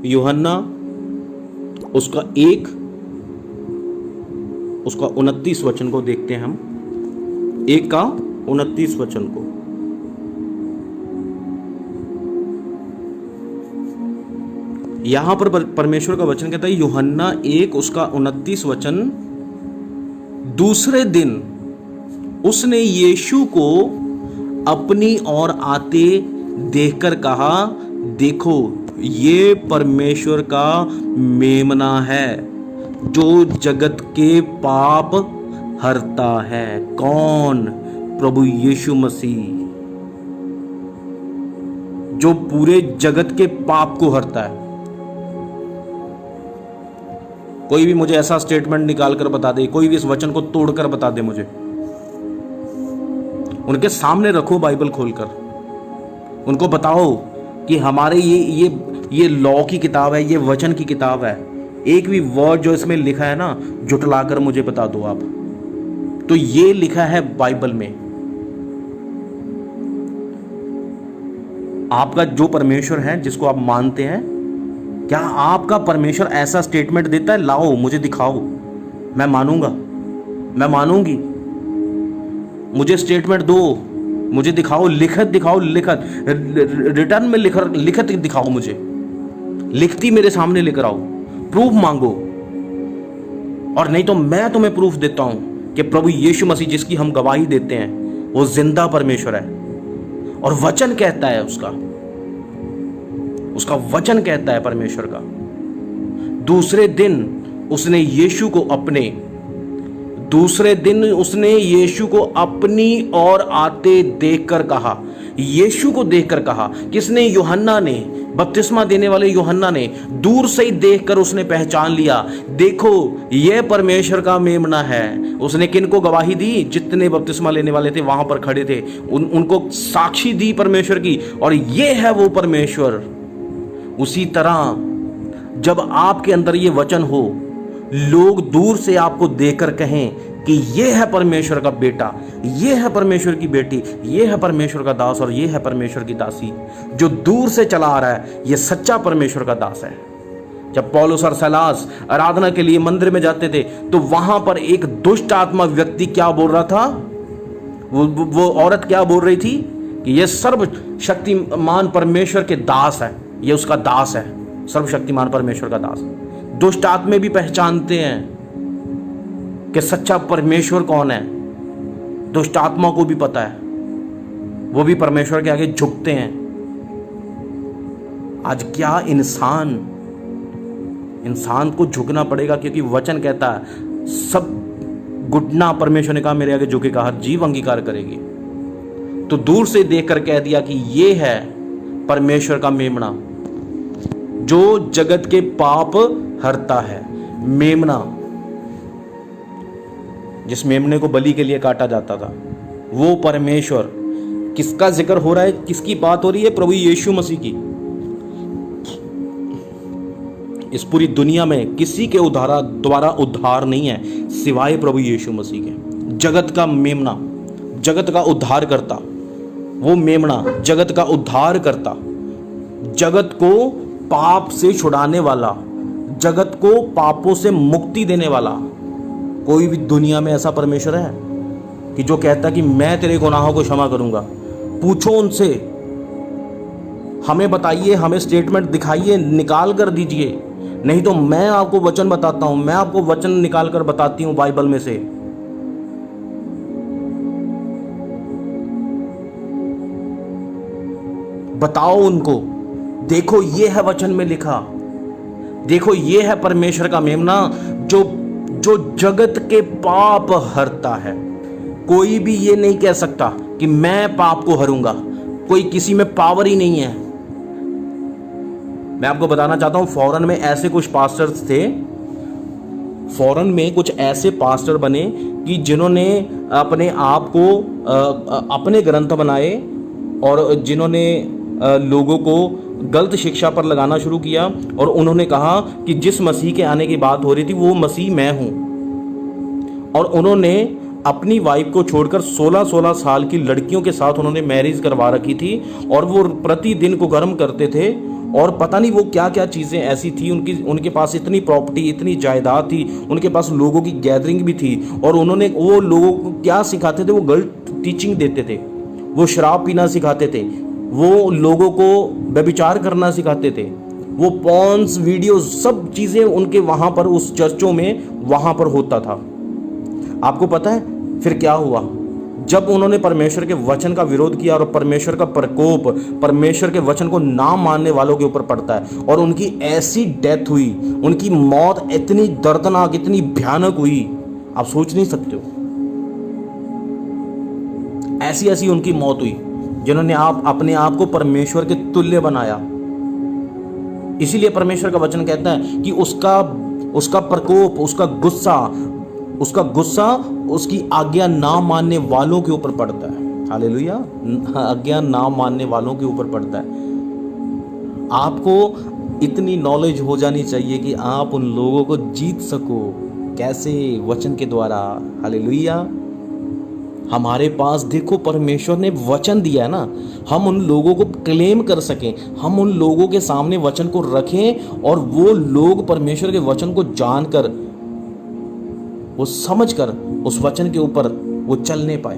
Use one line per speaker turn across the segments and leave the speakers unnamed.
यूहन्ना उसका 29 वचन को देखते हैं हम। 1 का 29 वचन को। यहां पर परमेश्वर का वचन कहता है, यूहन्ना 1 उसका 29 वचन, दूसरे दिन उसने यीशु को अपनी ओर आते देखकर कहा, देखो ये परमेश्वर का मेमना है जो जगत के पाप हरता है। कौन? प्रभु यीशु मसीह, जो पूरे जगत के पाप को हरता है। कोई भी मुझे ऐसा स्टेटमेंट निकाल कर बता दे, कोई भी इस वचन को तोड़कर बता दे मुझे। उनके सामने रखो बाइबल खोलकर, उनको बताओ कि हमारे ये लॉ की किताब है, ये वचन की किताब है। एक भी वर्ड जो इसमें लिखा है ना, जुटलाकर मुझे बता दो आप। तो ये लिखा है बाइबल में। आपका जो परमेश्वर है, जिसको आप मानते हैं, क्या आपका परमेश्वर ऐसा स्टेटमेंट देता है? लाओ मुझे दिखाओ, मैं मानूंगा, मैं मानूंगी। मुझे स्टेटमेंट दो, मुझे दिखाओ, लिखत दिखाओ, लिखत रिटर्न में लिखत दिखाओ मुझे, लिखती मेरे सामने लेकर आओ, प्रूफ मांगो। और नहीं तो मैं तुम्हें प्रूफ देता हूं कि प्रभु यीशु मसीह, जिसकी हम गवाही देते हैं, वो जिंदा परमेश्वर है। और वचन कहता है, उसका वचन कहता है परमेश्वर का, दूसरे दिन उसने यीशु को अपनी ओर आते देखकर कहा। यीशु को देखकर कहा। किसने? यूहन्ना ने, बपतिस्मा देने वाले यूहन्ना ने। दूर से ही देखकर उसने पहचान लिया, देखो यह परमेश्वर का मेमना है। उसने किनको गवाही दी? जितने बपतिस्मा लेने वाले थे वहां पर खड़े थे, उनको साक्षी दी परमेश्वर की, और ये है वो परमेश्वर। उसी तरह जब आपके अंदर ये वचन हो, लोग दूर से आपको देखकर कहें कि ये है परमेश्वर का बेटा, ये है परमेश्वर की बेटी, ये है परमेश्वर का दास और ये है परमेश्वर की दासी, जो दूर से चला आ रहा है, ये सच्चा परमेश्वर का दास है। जब पौलुस और सैलास आराधना के लिए मंदिर में जाते थे, तो वहां पर एक दुष्ट आत्मा व्यक्ति क्या बोल रहा था? वो औरत क्या बोल रही थी? कि ये सर्वशक्तिमान परमेश्वर के दास है, ये उसका दास है, सर्वशक्तिमान परमेश्वर का दास। दुष्ट आत्मे भी पहचानते हैं कि सच्चा परमेश्वर कौन है। दुष्ट आत्मा को भी पता है, वो भी परमेश्वर के आगे झुकते हैं। आज क्या इंसान को झुकना पड़ेगा, क्योंकि वचन कहता है सब घुटना, परमेश्वर ने कहा मेरे आगे झुकेगा, हर जीव अंगीकार करेगी। तो दूर से देखकर कह दिया कि ये है परमेश्वर का मेमना जो जगत के पाप हरता है। मेमना, जिस मेमने को बलि के लिए काटा जाता था, वो परमेश्वर। किसका जिक्र हो रहा है? किसकी बात हो रही है? प्रभु यीशु मसीह की। इस पूरी दुनिया में किसी के द्वारा उद्धार नहीं है सिवाय प्रभु यीशु मसीह के। जगत का मेमना, जगत का उद्धार करता, वो मेमना जगत का उद्धार करता, जगत को पाप से छुड़ाने वाला, जगत को पापों से मुक्ति देने वाला। कोई भी दुनिया में ऐसा परमेश्वर है कि जो कहता कि मैं तेरे गुनाहों को क्षमा करूंगा? पूछो उनसे, हमें बताइए, हमें स्टेटमेंट दिखाइए, निकाल कर दीजिए। नहीं तो मैं आपको वचन बताता हूं, मैं आपको वचन निकाल कर बताती हूं बाइबल में से। बताओ उनको, देखो ये है वचन में लिखा, देखो ये है परमेश्वर का मेमना जो जगत के पाप हरता है। कोई भी ये नहीं कह सकता कि मैं पाप को हरूंगा, कोई किसी में पावर ही नहीं है। मैं आपको बताना चाहता हूं, फॉरेन में ऐसे कुछ पास्टर्स थे, फॉरेन में कुछ ऐसे पास्टर बने कि जिन्होंने अपने आप को अपने ग्रंथ बनाए और जिन्होंने लोगों को गलत शिक्षा पर लगाना शुरू किया, और उन्होंने कहा कि जिस मसीह के आने की बात हो रही थी वो मसीह मैं हूं। और उन्होंने अपनी वाइफ को छोड़कर 16-16 साल की लड़कियों के साथ उन्होंने मैरिज करवा रखी थी और वो प्रतिदिन को गर्म करते थे। और पता नहीं वो क्या क्या चीज़ें ऐसी थी, उनके पास इतनी प्रॉपर्टी, इतनी जायदाद थी, उनके पास लोगों की गैदरिंग भी थी। और वो लोगों को क्या सिखाते थे? वो गलत टीचिंग देते थे, वो शराब पीना सिखाते थे, वो लोगों को व्यभिचार करना सिखाते थे, वो पॉन्स वीडियो सब चीज़ें उनके वहाँ पर उस चर्चों में वहाँ पर होता था। आपको पता है फिर क्या हुआ? जब उन्होंने परमेश्वर के वचन का विरोध किया और परमेश्वर का प्रकोप परमेश्वर के वचन को ना मानने वालों के ऊपर पड़ता है और उनकी ऐसी डेथ हुई, उनकी मौत इतनी दर्दनाक, इतनी भयानक हुई, आप सोच नहीं सकते हो। ऐसी ऐसी उनकी मौत हुई जिन्होंने अपने आप को परमेश्वर के तुल्य बनाया। इसीलिए परमेश्वर का वचन कहता है कि उसका प्रकोप, उसका गुस्सा उसकी आज्ञा ना मानने वालों के ऊपर पड़ता है। हालेलुया, आज्ञा ना मानने वालों के ऊपर पड़ता है। आपको इतनी नॉलेज हो जानी चाहिए कि आप उन लोगों को जीत सको। कैसे? वचन के द्वारा। हालेलुया। हमारे पास देखो परमेश्वर ने वचन दिया है ना, हम उन लोगों को क्लेम कर सकें, हम उन लोगों के सामने वचन को रखें और वो लोग परमेश्वर के वचन को जानकर, वो समझकर उस वचन के ऊपर वो चलने पाए।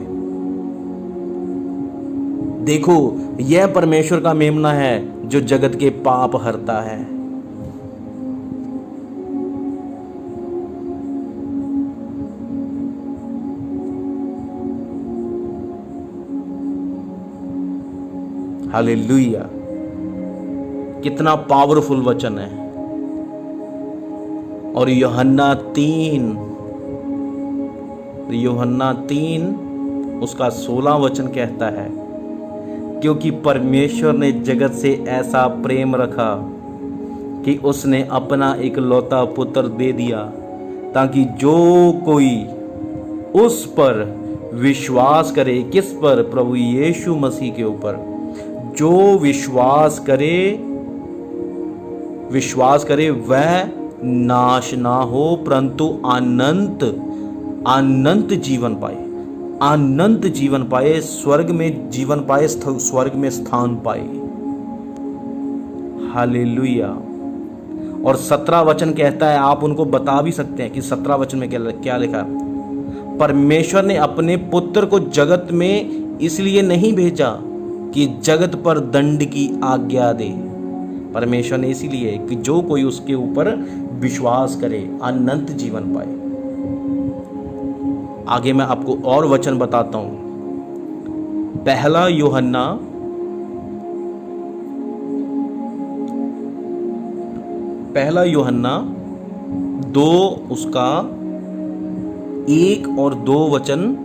देखो, यह परमेश्वर का मेमना है जो जगत के पाप हरता है। हालेलुया, कितना पावरफुल वचन है। और यूहन्ना 3 उसका 16 वचन कहता है, क्योंकि परमेश्वर ने जगत से ऐसा प्रेम रखा कि उसने अपना इकलौता पुत्र दे दिया, ताकि जो कोई उस पर विश्वास करे, किस पर? प्रभु यीशु मसीह के ऊपर। जो विश्वास करे वह नाश ना हो परंतु अनंत जीवन पाए, अनंत जीवन पाए, स्वर्ग में जीवन पाए, स्वर्ग में स्थान पाए। हालेलुया। और 17 वचन कहता है, आप उनको बता भी सकते हैं कि 17 वचन में क्या लिखा है? परमेश्वर ने अपने पुत्र को जगत में इसलिए नहीं भेजा कि जगत पर दंड की आज्ञा दे। परमेश्वर ने इसीलिए कि जो कोई उसके ऊपर विश्वास करे अनंत जीवन पाए। आगे मैं आपको और वचन बताता हूं। पहला यूहन्ना 2 उसका 1 और 2 वचन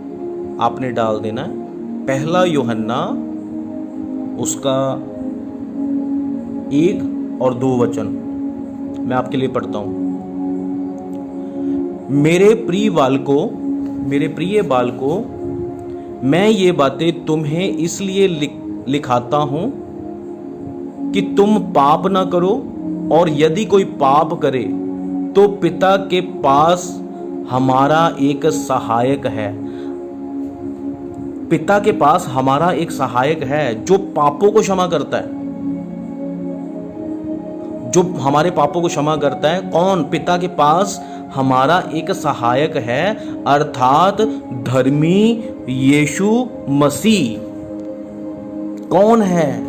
आपने डाल देना है। पहला यूहन्ना उसका 1 और 2 वचन मैं आपके लिए पढ़ता हूं। मेरे प्रिय बालकों, मैं ये बातें तुम्हें इसलिए लिखाता हूं कि तुम पाप ना करो, और यदि कोई पाप करे तो पिता के पास हमारा एक सहायक है। पिता के पास हमारा एक सहायक है जो पापों को क्षमा करता है, जो हमारे पापों को क्षमा करता है। कौन? पिता के पास हमारा एक सहायक है, अर्थात धर्मी यीशु मसीह। कौन है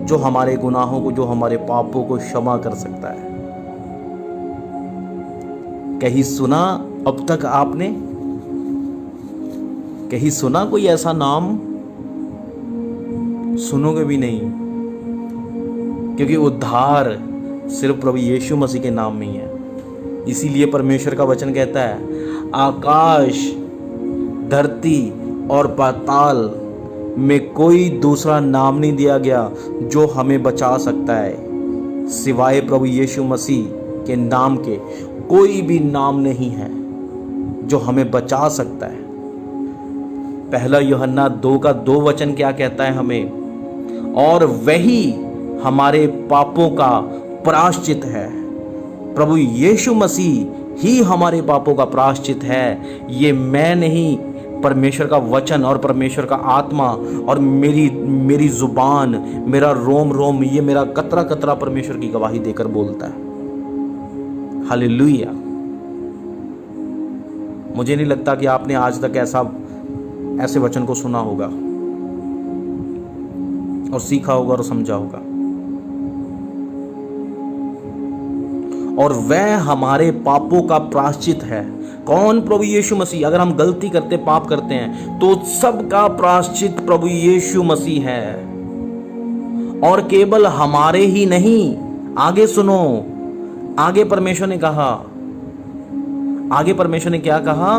जो हमारे गुनाहों को, जो हमारे पापों को क्षमा कर सकता है? कहीं सुना अब तक आपने? कहीं सुना कोई ऐसा नाम? सुनोगे भी नहीं, क्योंकि उद्धार सिर्फ प्रभु यीशु मसीह के नाम में ही है। इसीलिए परमेश्वर का वचन कहता है, आकाश, धरती और पाताल में कोई दूसरा नाम नहीं दिया गया जो हमें बचा सकता है सिवाय प्रभु यीशु मसीह के नाम के। कोई भी नाम नहीं है जो हमें बचा सकता है। पहला यूहन्ना 2 का 2 वचन क्या कहता है हमें? और वही हमारे पापों का प्रायश्चित है। प्रभु यीशु मसीह ही हमारे पापों का प्रायश्चित है। ये मैं नहीं, परमेश्वर का वचन और परमेश्वर का आत्मा और मेरी जुबान, मेरा रोम रोम, ये मेरा कतरा कतरा परमेश्वर की गवाही देकर बोलता है। हालेलुया। मुझे नहीं लगता कि आपने आज तक ऐसे वचन को सुना होगा और सीखा होगा और समझा होगा। और वह हमारे पापों का प्रायश्चित है। कौन? प्रभु यीशु मसीह। अगर हम गलती करते, पाप करते हैं, तो सबका प्रायश्चित प्रभु यीशु मसीह है। और केवल हमारे ही नहीं, आगे सुनो, आगे परमेश्वर ने कहा, आगे परमेश्वर ने क्या कहा?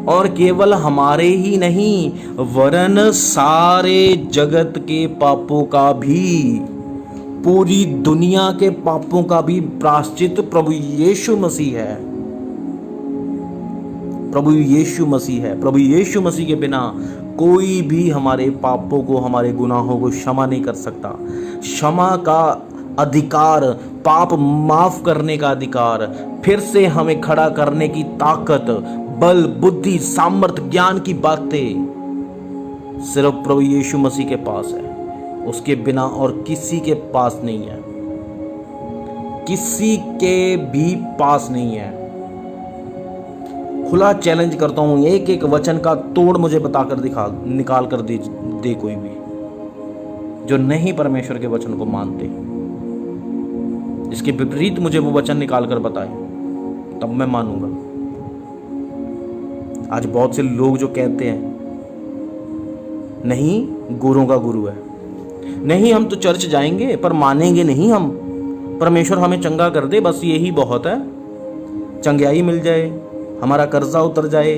और केवल हमारे ही नहीं, वरन सारे जगत के पापों का भी, पूरी दुनिया के पापों का भी प्रायश्चित प्रभु यीशु मसीह है। प्रभु यीशु मसीह है। प्रभु यीशु मसीह के बिना कोई भी हमारे पापों को, हमारे गुनाहों को क्षमा नहीं कर सकता। क्षमा का अधिकार, पाप माफ करने का अधिकार, फिर से हमें खड़ा करने की ताकत, बल, बुद्धि, सामर्थ्य, ज्ञान की बातें सिर्फ प्रभु यीशु मसीह के पास है। उसके बिना और किसी के पास नहीं है, किसी के भी पास नहीं है। खुला चैलेंज करता हूं, एक एक वचन का तोड़ मुझे बताकर निकाल कर दे कोई भी जो नहीं परमेश्वर के वचन को मानते। इसके विपरीत मुझे वो वचन निकाल कर बताए, तब मैं मानूंगा। आज बहुत से लोग जो कहते हैं नहीं गुरुओं का गुरु है, नहीं हम तो चर्च जाएंगे पर मानेंगे नहीं हम, परमेश्वर हमें चंगा कर दे, बस यही बहुत है, चंगाई मिल जाए, हमारा कर्जा उतर जाए,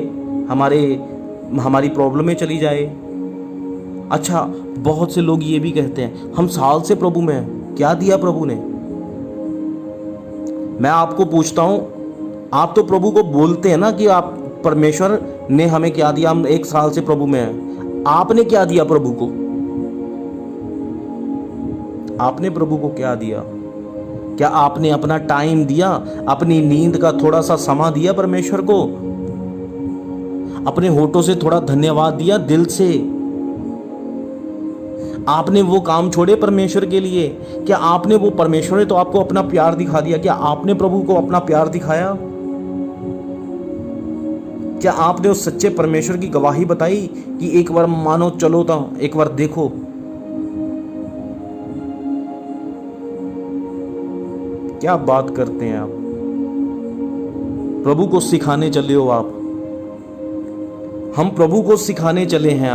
हमारी प्रॉब्लमें चली जाए। अच्छा, बहुत से लोग ये भी कहते हैं हम साल से प्रभु में हैं। क्या दिया प्रभु ने? मैं आपको पूछता हूं, आप तो प्रभु को बोलते हैं ना कि आप, परमेश्वर ने हमें क्या दिया, हम 1 साल से प्रभु में हैं। आपने क्या दिया प्रभु को? आपने प्रभु को क्या दिया? क्या आपने अपना टाइम दिया, अपनी नींद का थोड़ा सा समय दिया परमेश्वर को? अपने होठों से थोड़ा धन्यवाद दिया दिल से? आपने वो काम छोड़े परमेश्वर के लिए? क्या आपने वो, परमेश्वर ने तो आपको अपना प्यार दिखा दिया, क्या आपने प्रभु को अपना प्यार दिखाया? क्या आपने उस सच्चे परमेश्वर की गवाही बताई कि एक बार मानो, चलो तो एक बार देखो? क्या बात करते हैं आप? प्रभु को सिखाने चले हो आप। हम प्रभु को सिखाने चले हैं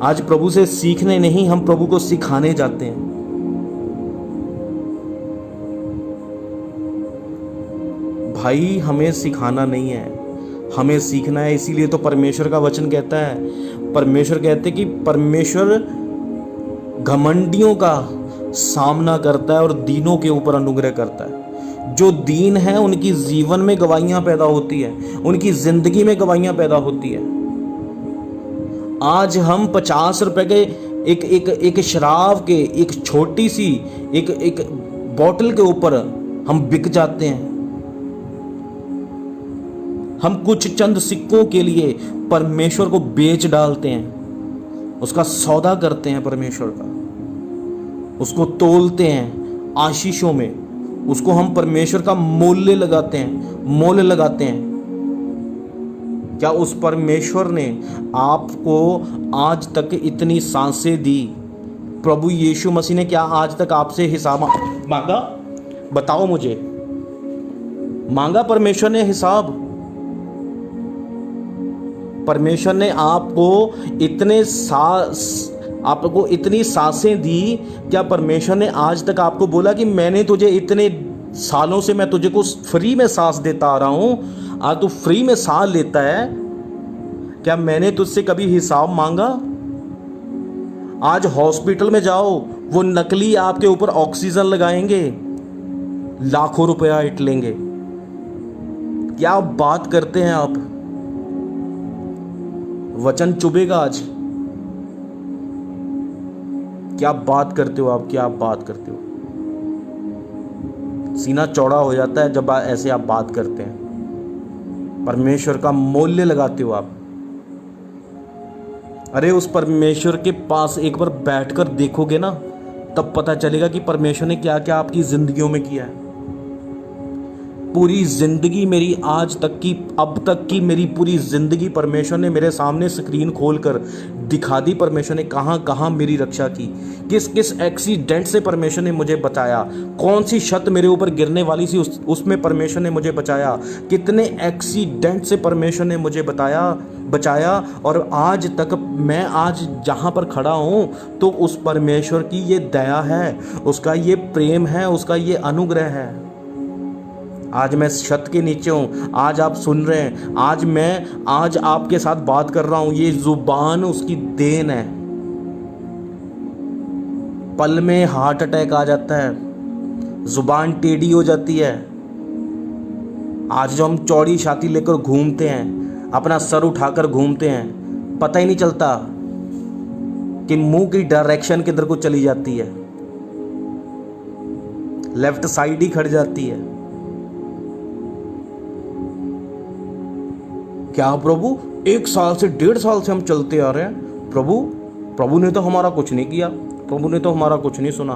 आज प्रभु से सीखने नहीं, हम प्रभु को सिखाने जाते हैं। भाई, हमें सिखाना नहीं है, हमें सीखना है। इसीलिए तो परमेश्वर का वचन कहता है, परमेश्वर कहते कि परमेश्वर घमंडियों का सामना करता है और दीनों के ऊपर अनुग्रह करता है। जो दीन है उनकी जीवन में गवाहियां पैदा होती है, उनकी जिंदगी में गवाहियां पैदा होती है। आज हम 50 रुपए के एक शराब के एक छोटी सी एक बोतल के ऊपर हम बिक जाते हैं। हम कुछ चंद सिक्कों के लिए परमेश्वर को बेच डालते हैं, उसका सौदा करते हैं परमेश्वर का, उसको तोलते हैं आशीषों में, उसको हम परमेश्वर का मोल लगाते हैं। क्या उस परमेश्वर ने आपको आज तक इतनी सांसें दी? प्रभु यीशु मसीह ने क्या आज तक आपसे हिसाब मांगा? बताओ मुझे, मांगा परमेश्वर ने हिसाब? परमेश्वर ने आपको इतनी सांसें दी, क्या परमेश्वर ने आज तक आपको बोला कि मैंने तुझे इतने सालों से मैं तुझे को फ्री में सांस देता आ रहा हूं, आज तू फ्री में सांस लेता है? क्या मैंने तुझसे कभी हिसाब मांगा? आज हॉस्पिटल में जाओ, वो नकली आपके ऊपर ऑक्सीजन लगाएंगे, लाखों रुपया इट लेंगे। क्या बात करते हैं आप? वचन चुभेगा आज। क्या बात करते हो आप? क्या बात करते हो? सीना चौड़ा हो जाता है जब ऐसे आप बात करते हैं। परमेश्वर का मूल्य लगाते हो आप। अरे उस परमेश्वर के पास एक बार बैठकर देखोगे ना, तब पता चलेगा कि परमेश्वर ने क्या क्या आपकी जिंदगियों में किया है। पूरी जिंदगी मेरी आज तक की, अब तक की मेरी पूरी जिंदगी परमेश्वर ने मेरे सामने स्क्रीन खोलकर दिखा दी। परमेश्वर ने कहाँ कहाँ मेरी रक्षा की, किस किस एक्सीडेंट से परमेश्वर ने मुझे बचाया, कौन सी छत मेरे ऊपर गिरने वाली थी उसमें परमेश्वर ने मुझे बचाया, कितने एक्सीडेंट से परमेश्वर ने मुझे बचाया। और आज तक मैं आज जहाँ पर खड़ा हूँ तो उस परमेश्वर की ये दया है, उसका ये प्रेम है, उसका ये अनुग्रह है। आज मैं छत के नीचे हूँ, आज आप सुन रहे हैं, आज आपके साथ बात कर रहा हूँ, ये जुबान उसकी देन है। पल में हार्ट अटैक आ जाता है, जुबान टेढ़ी हो जाती है। आज जो हम चौड़ी छाती लेकर घूमते हैं, अपना सर उठाकर घूमते हैं, पता ही नहीं चलता कि मुंह की डायरेक्शन किधर को चली जाती है, लेफ्ट साइड ही खड़ जाती है। क्या प्रभु 1 साल से 1.5 साल से हम चलते आ रहे हैं, प्रभु ने तो हमारा कुछ नहीं किया, प्रभु ने तो हमारा कुछ नहीं सुना।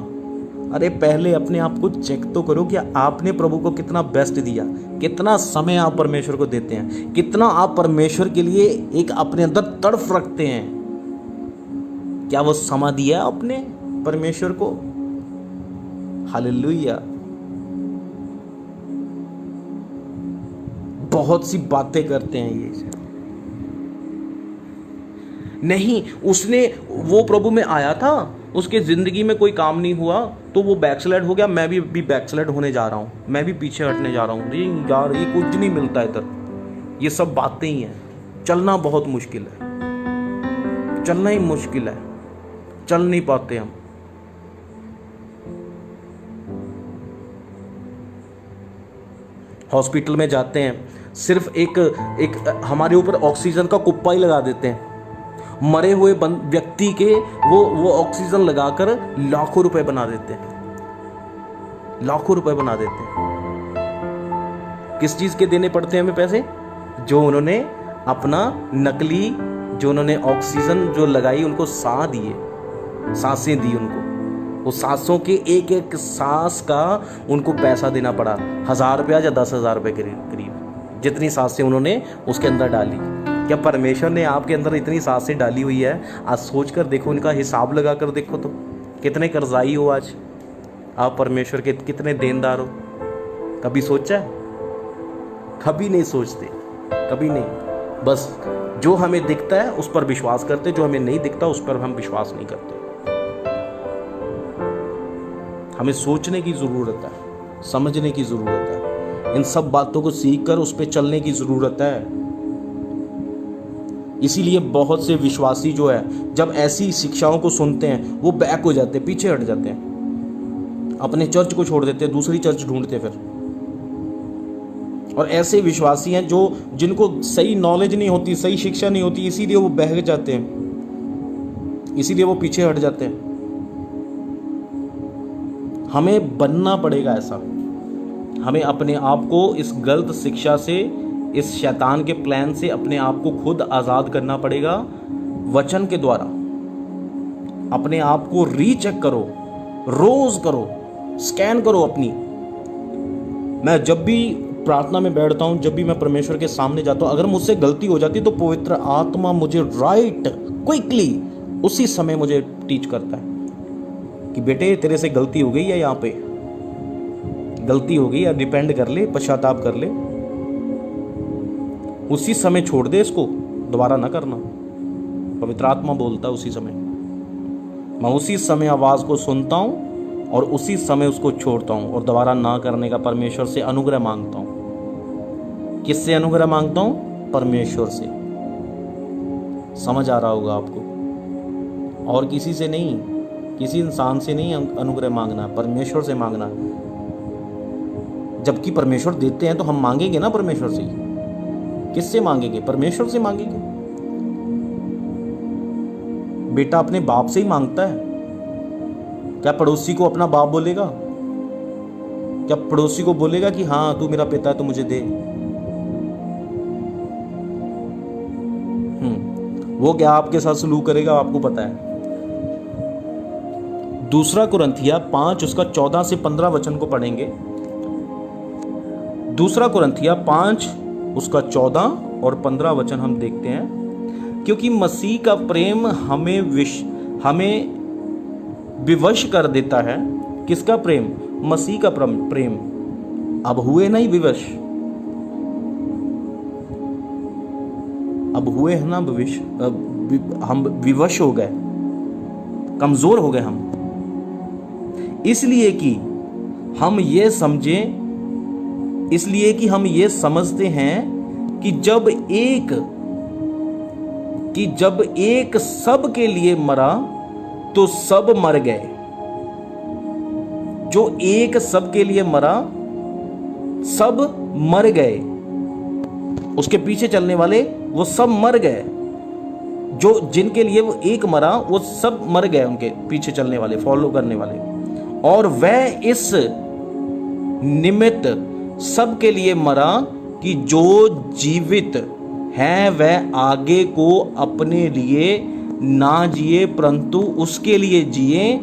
अरे पहले अपने आप को चेक तो करो कि आपने प्रभु को कितना बेस्ट दिया, कितना समय आप परमेश्वर को देते हैं, कितना आप परमेश्वर के लिए एक अपने अंदर तड़फ रखते हैं। क्या वो समय दिया आपने परमेश्वर को? हालेलुया। बहुत सी बातें करते हैं ये नहीं। वो प्रभु में आया था, उसके जिंदगी में कोई काम नहीं हुआ तो वो बैकस्लाइड हो गया। मैं भी बैकस्लाइड होने जा रहा हूँ, मैं भी पीछे हटने जा रहा हूँ। यार ये कुछ नहीं मिलता इधर, ये सब बातें ही हैं। चलना बहुत मुश्किल है, चलना ही मुश्किल है, चल नहीं पाते हम। हॉस्पिटल में जाते हैं, सिर्फ एक हमारे ऊपर ऑक्सीजन का कुप्पा ही लगा देते हैं। मरे हुए व्यक्ति के वो ऑक्सीजन लगाकर लाखों रुपए बना देते हैं, लाखों रुपए बना देते हैं। किस चीज के देने पड़ते हैं हमें पैसे? जो उन्होंने अपना नकली, जो उन्होंने ऑक्सीजन जो लगाई, उनको सांसें दी उनको, वो सांसों के एक एक सांस का उनको पैसा देना पड़ा। 1000 रुपया या 10,000 रुपये के करीब, जितनी सांसें उन्होंने उसके अंदर डाली। क्या परमेश्वर ने आपके अंदर इतनी सांसें डाली हुई है? आज सोच कर देखो, इनका हिसाब लगा कर देखो तो कितने कर्जाई हो आज आप, परमेश्वर के कितने देनदार हो। कभी सोचा है? कभी नहीं सोचते, कभी नहीं। बस जो हमें दिखता है उस पर विश्वास करते, जो हमें नहीं दिखता उस पर हम विश्वास नहीं करते। हमें सोचने की ज़रूरत है, समझने की ज़रूरत है, इन सब बातों को सीखकर उस पर चलने की ज़रूरत है। इसीलिए बहुत से विश्वासी जो है, जब ऐसी शिक्षाओं को सुनते हैं वो बैक हो जाते हैं, पीछे हट जाते हैं, अपने चर्च को छोड़ देते हैं, दूसरी चर्च ढूंढते फिर। और ऐसे विश्वासी हैं जिनको सही नॉलेज नहीं होती, सही शिक्षा नहीं होती, इसीलिए वो बहक जाते हैं, इसीलिए वो पीछे हट जाते हैं। हमें बनना पड़ेगा ऐसा। हमें अपने आप को इस गलत शिक्षा से, इस शैतान के प्लान से अपने आप को खुद आज़ाद करना पड़ेगा। वचन के द्वारा अपने आप को रीचेक करो, रोज करो, स्कैन करो अपनी। मैं जब भी प्रार्थना में बैठता हूँ, जब भी मैं परमेश्वर के सामने जाता हूँ, अगर मुझसे गलती हो जाती तो पवित्र आत्मा मुझे क्विकली उसी समय मुझे टीच करता है कि बेटे तेरे से गलती हो गई है, यहाँ पे गलती हो गई है, रिपेंड कर ले, पश्चाताप कर ले, उसी समय छोड़ दे, इसको दोबारा ना करना। पवित्र आत्मा बोलता है उसी समय। मैं उसी समय आवाज को सुनता हूं और उसी समय उसको छोड़ता हूं और दोबारा ना करने का परमेश्वर से अनुग्रह मांगता हूं। किससे अनुग्रह मांगता हूं? परमेश्वर से। समझ आ रहा होगा आपको। और किसी से नहीं, किसी इंसान से नहीं अनुग्रह मांगना, परमेश्वर से मांगना। जबकि परमेश्वर देते हैं तो हम मांगेंगे ना परमेश्वर से। किससे मांगेंगे? परमेश्वर से मांगेंगे। बेटा अपने बाप से ही मांगता है, क्या पड़ोसी को अपना बाप बोलेगा? क्या पड़ोसी को बोलेगा कि हाँ तू मेरा पिता है तो मुझे दे? वो क्या आपके साथ सलूक करेगा आपको पता है। दूसरा कुरिन्थिया 5 उसका 14 से 15 वचन को पढ़ेंगे। दूसरा कुरिन्थिया 5 उसका 14 और 15 वचन हम देखते हैं। क्योंकि मसीह का प्रेम हमें विवश कर देता है। किसका प्रेम? मसीह का प्रेम। अब हुए नहीं विवश, अब हुए हैं ना विवश, हम विवश हो गए, कमजोर हो गए हम, इसलिए कि हम ये समझते हैं कि जब एक सब के लिए मरा तो सब मर गए। जो एक सब के लिए मरा सब मर गए, उसके पीछे चलने वाले वो सब मर गए। जो जिनके लिए वो एक मरा वो सब मर गए, उनके पीछे चलने वाले, फॉलो करने वाले। और वह इस निमित्त सब के लिए मरा कि जो जीवित है वह आगे को अपने लिए ना जिए परंतु उसके लिए जिए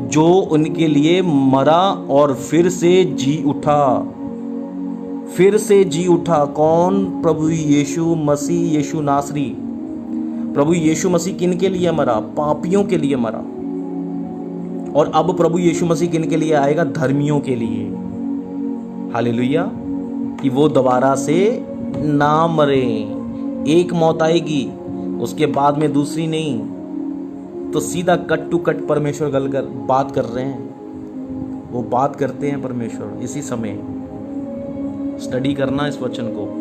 जो उनके लिए मरा और फिर से जी उठा। कौन? प्रभु यीशु मसीह, यीशु नासरी। प्रभु यीशु मसीह किन के लिए मरा? पापियों के लिए मरा। और अब प्रभु यीशु मसीह किन के लिए आएगा? धर्मियों के लिए। हालेलुया। कि वो दोबारा से ना मरे। एक मौत आएगी, उसके बाद में दूसरी नहीं। तो सीधा कट टू कट परमेश्वर गलकर बात कर रहे हैं, वो बात करते हैं परमेश्वर। इसी समय स्टडी करना इस वचन को।